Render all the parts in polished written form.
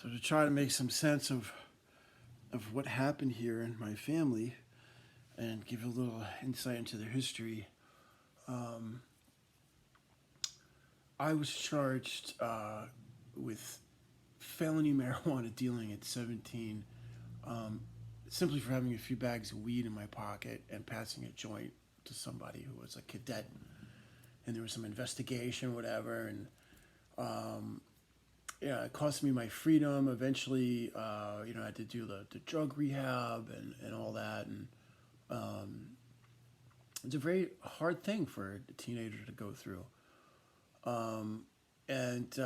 So to try to make some sense of what happened here in my family and give a little insight into their history, um, I was charged with felony marijuana dealing at 17, um, simply for having a few bags of weed in my pocket and passing a joint to somebody who was a cadet. And there was some investigation, whatever, and yeah, it cost me my freedom. Eventually, I had to do the drug rehab and all that, and it's a very hard thing for a teenager to go through. And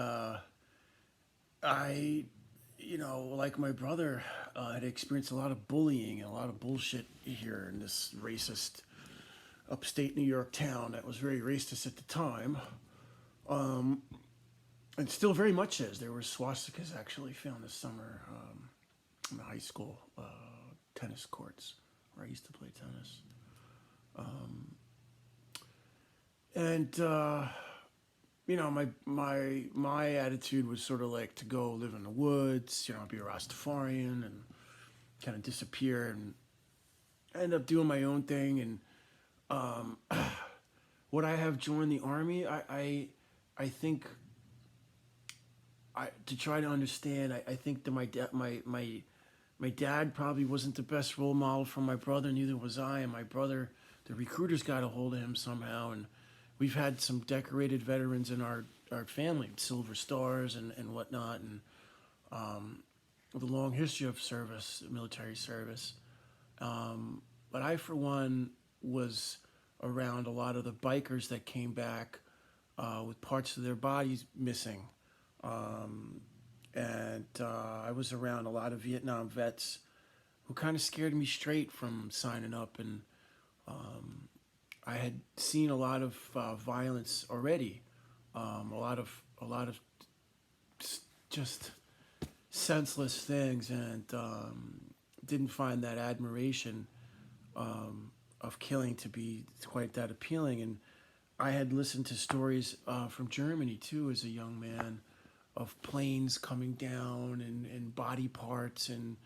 I, like my brother, had experienced a lot of bullying and a lot of bullshit here in this racist upstate New York town that was very racist at the time. And still very much is. There were swastikas actually found this summer in the high school tennis courts where I used to play tennis. And my attitude was sort of like to go live in the woods, be a Rastafarian and kind of disappear and end up doing my own thing. And would I have joined the army? I think to try to understand, I think that my dad probably wasn't the best role model for my brother. Neither was I. And my brother, the recruiters got a hold of him somehow, and we've had some decorated veterans in our family, Silver Stars and whatnot, and with a long history of service, military service. But I, for one, was around a lot of the bikers that came back with parts of their bodies missing. I was around a lot of Vietnam vets who kind of scared me straight from signing up, and I had seen a lot of violence already, a lot of just senseless things, and didn't find that admiration of killing to be quite that appealing. And I had listened to stories from Germany too as a young man of planes coming down and body parts and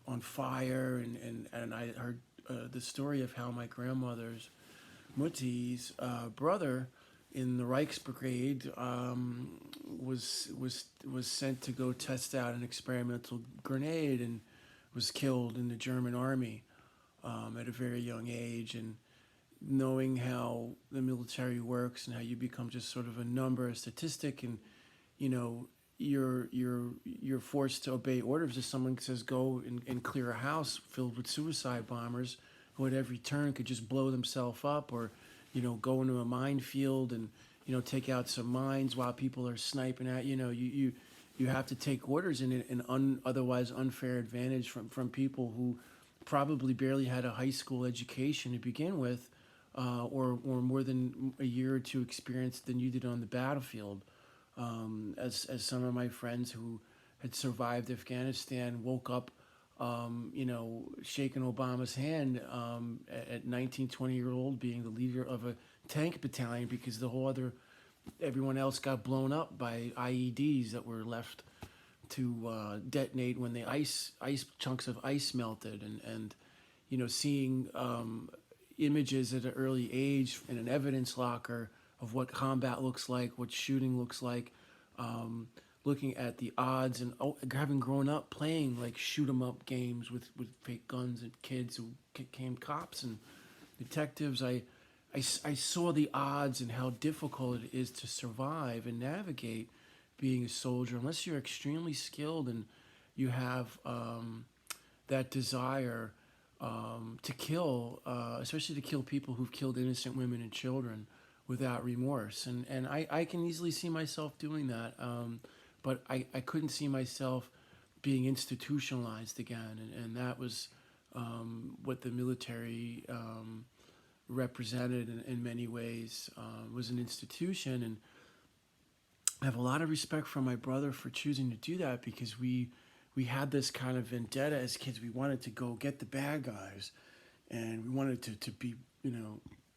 on fire, and I heard the story of how my grandmother's Mutti's brother in the Reichsbrigade was sent to go test out an experimental grenade and was killed in the German army at a very young age. And knowing how the military works and how you become just sort of a number, a statistic, and you're forced to obey orders. If someone says go and clear a house filled with suicide bombers who at every turn could just blow themselves up, or go into a minefield and take out some mines while people are sniping at you have to take orders in an otherwise unfair advantage from people who probably barely had a high school education to begin with, or more than a year or two experience than you did on the battlefield. As some of my friends who had survived Afghanistan woke up, shaking Obama's hand at 19, 20-year-old, being the leader of a tank battalion because everyone else got blown up by IEDs that were left to detonate when the ice chunks of ice melted, and seeing images at an early age in an evidence locker of what combat looks like, what shooting looks like, looking at the odds, and having grown up playing like shoot 'em up games with fake guns and kids who became cops and detectives. I saw the odds and how difficult it is to survive and navigate being a soldier unless you're extremely skilled and you have that desire to kill, especially to kill people who've killed innocent women and children without remorse. And I can easily see myself doing that, but I couldn't see myself being institutionalized again. And that was what the military represented in many ways, was an institution. And I have a lot of respect for my brother for choosing to do that, because we had this kind of vendetta as kids. We wanted to go get the bad guys, and we wanted to be,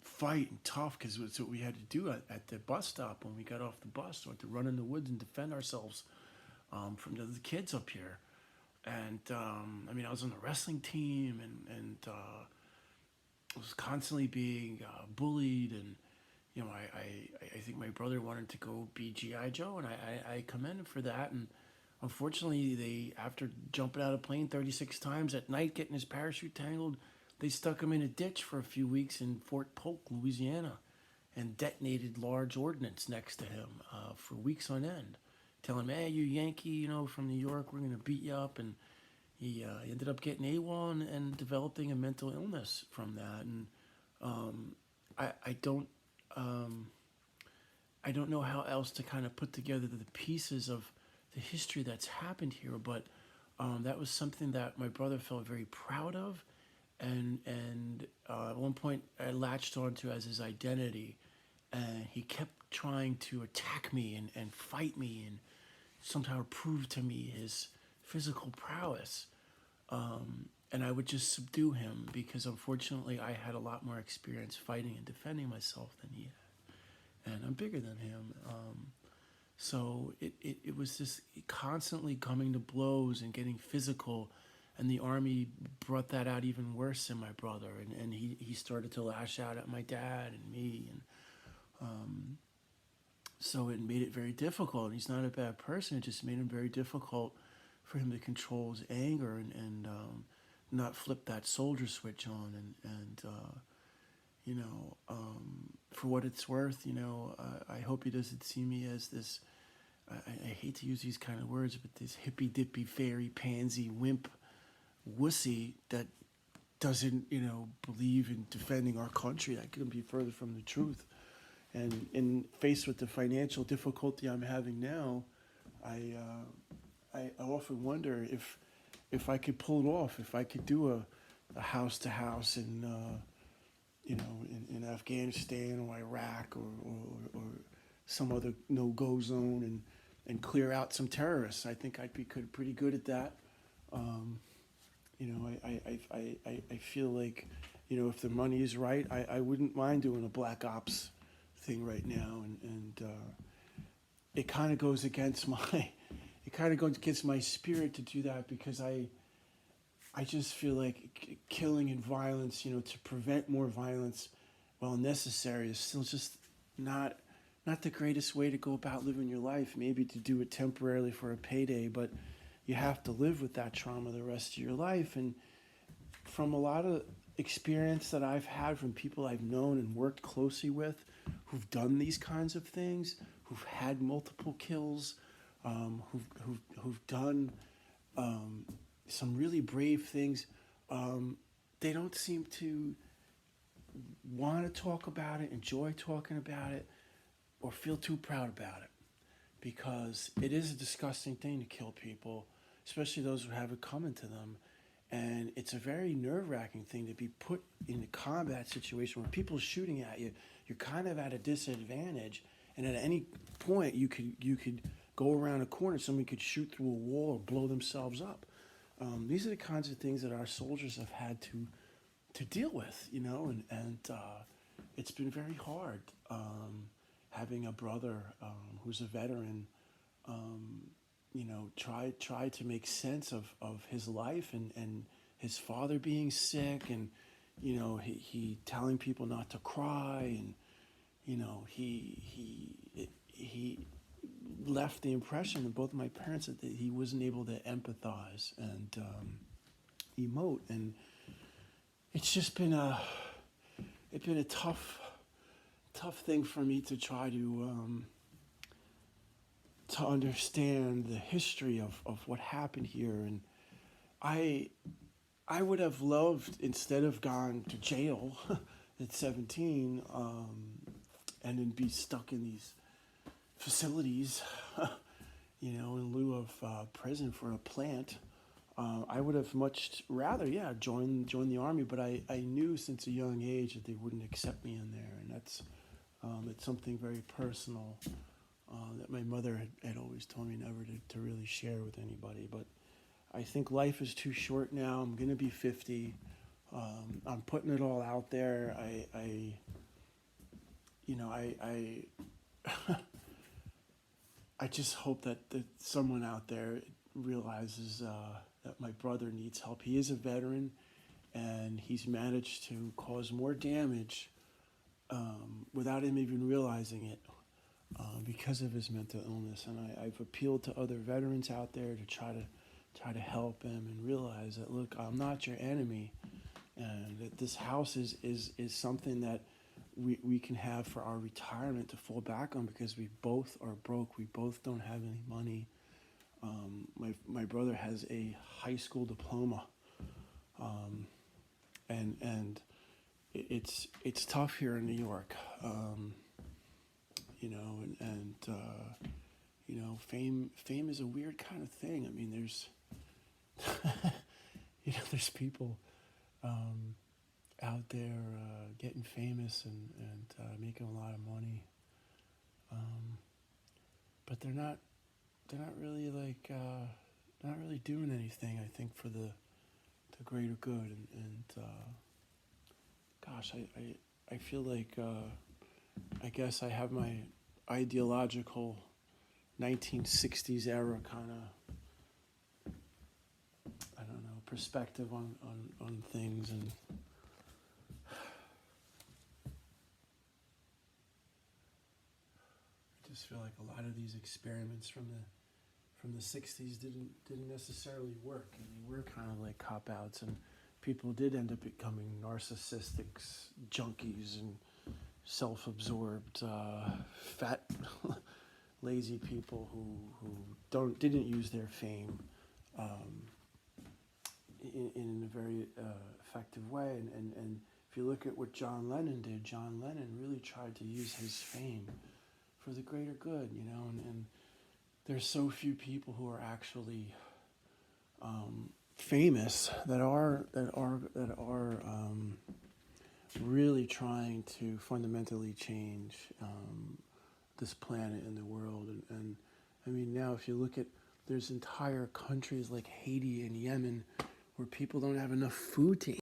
fight and tough, because it's what we had to do at the bus stop when we got off the bus, or to run in the woods and defend ourselves. from the kids up here. And I mean, I was on the wrestling team, and was constantly being bullied, and I think my brother wanted to go be GI Joe, and I commend him for that. And unfortunately, they, after jumping out of a plane 36 times at night, getting his parachute tangled, they stuck him in a ditch for a few weeks in Fort Polk, Louisiana, and detonated large ordnance next to him for weeks on end, telling him, "Hey, you Yankee, from New York, we're gonna beat you up." And he ended up getting AWOL and developing a mental illness from that. And um, I, I don't um, I don't know how else to kind of put together the pieces of the history that's happened here, but that was something that my brother felt very proud of, and at one point I latched onto as his identity, and he kept trying to attack me and fight me and somehow prove to me his physical prowess. And I would just subdue him because unfortunately I had a lot more experience fighting and defending myself than he had. And I'm bigger than him. So it was just constantly coming to blows and getting physical. And the Army brought that out even worse in my brother. And he started to lash out at my dad and me. And so it made it very difficult. He's not a bad person. It just made him very difficult for him to control his anger and not flip that soldier switch on. For what it's worth, I hope he doesn't see me as this. I hate to use these kind of words, but this hippy dippy fairy pansy wimp wussy that doesn't, believe in defending our country. That couldn't be further from the truth. And faced with the financial difficulty I'm having now, I often wonder if I could pull it off, if I could do a house to house in Afghanistan or Iraq or some other no-go zone and clear out some terrorists. I think I'd be pretty good at that. I feel like, if the money is right, I wouldn't mind doing a black ops thing right now, and it kind of goes against my spirit to do that, because I just feel like killing and violence, to prevent more violence, while necessary, is still just not the greatest way to go about living your life. Maybe to do it temporarily for a payday, but you have to live with that trauma the rest of your life. And from a lot of experience that I've had from people I've known and worked closely with who've done these kinds of things, who've had multiple kills, who've done some really brave things, they don't seem to want to talk about it, enjoy talking about it, or feel too proud about it, because it is a disgusting thing to kill people, especially those who have it coming to them. And it's a very nerve-wracking thing to be put in a combat situation where people are shooting at you. You're kind of at a disadvantage, and at any point you could go around a corner, somebody could shoot through a wall or blow themselves up. These are the kinds of things that our soldiers have had to deal with, and it's been very hard. Having a brother who's a veteran, try to make sense of his life and his father being sick, and he telling people not to cry, and he left the impression of both of my parents that he wasn't able to empathize and emote, and it's just been a tough thing for me to try to understand the history of what happened here. And I would have loved, instead of gone to jail at 17 and then be stuck in these facilities, in lieu of prison for a plant. I would have much rather, join the Army, but I knew since a young age that they wouldn't accept me in there, and that's it's something very personal that my mother had always told me never to really share with anybody. But I think life is too short now. I'm going to be 50. I'm putting it all out there. I just hope that someone out there realizes that my brother needs help. He is a veteran, and he's managed to cause more damage without him even realizing it because of his mental illness. And I've appealed to other veterans out there to try to help him and realize that, look, I'm not your enemy, and that this house is something that we can have for our retirement to fall back on, because we both are broke. We both don't have any money. My brother has a high school diploma, and it's tough here in New York, and fame is a weird kind of thing. I mean, there's there's people out there getting famous and making a lot of money, but they're not really not really doing anything, I think, for the greater good. And gosh, I feel like I guess I have my ideological 1960s era kind of, I don't know, perspective on things. And I just feel like a lot of these experiments from the 60s didn't necessarily work, and they were kind of like cop-outs, and people did end up becoming narcissistic junkies and self-absorbed, fat, lazy people who didn't use their fame in a very effective way. And if you look at what John Lennon did, John Lennon really tried to use his fame for the greater good, and there's so few people who are actually famous that are really trying to fundamentally change this planet and the world. And I mean, now if you look at, there's entire countries like Haiti and Yemen where people don't have enough food to eat.